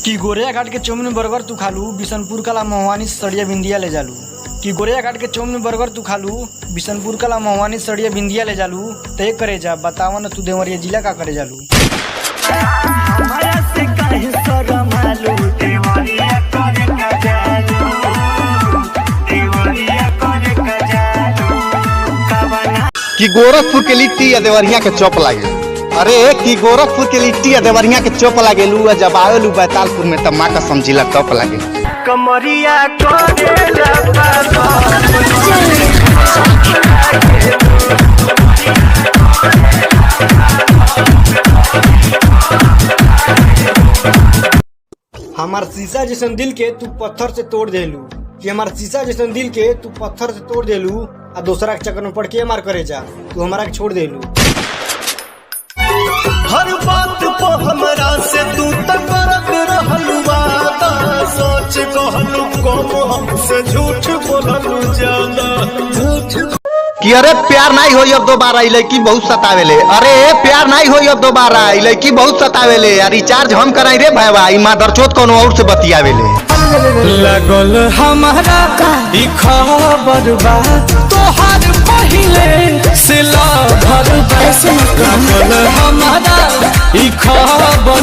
कि गोरिया घाट के चौमिन बर्गर तू खालू बिशनपुर कला मोहवानी सड़िया बिंदिया ले जालू। कि गोरिया घाट के चौमिन बर्गर तू खालू बिशनपुर कला मोहवानी सड़िया बिंदिया ले जालू। तय करे जा बतावा न तू देवरिया जिला का करे जालू। कि गोरखपुर के लिट्टी या देवरिया के चौप लागे। अरे कि गोरखपुर के लिट्टी या देवरिया के चौप लागे लू जब आवेलू बैतालपुर में तब माँ का समझिला टॉप लागे। कमरिया हमार शीशा जैसन दिल के तू पत्थर से तोड़ देलू। कि हमार शीशा जैसन दिल के तू पत्थर से तोड़ देलू आ दूसरा के चक्कर में पड़ के मार करे जा तू हमारा के छोड़ देलू। हर बात को हमरा से तू तक रहलू वादा सोच कहलू कम हमसे झूठ बोललू ज्यादा। कि अरे प्यार नहीं होई अब दोबारा लड़की बहुत सतावेले। अरे प्यार नहीं होई अब दोबारा लड़की बहुत सतावेले। रिचार्ज हम कराई रे भाईवा ई मादरचोद कोनो और से बतियावेले। लगल हमारा ई खबर बा तोहार पहिले से लगल हमारा ई खबर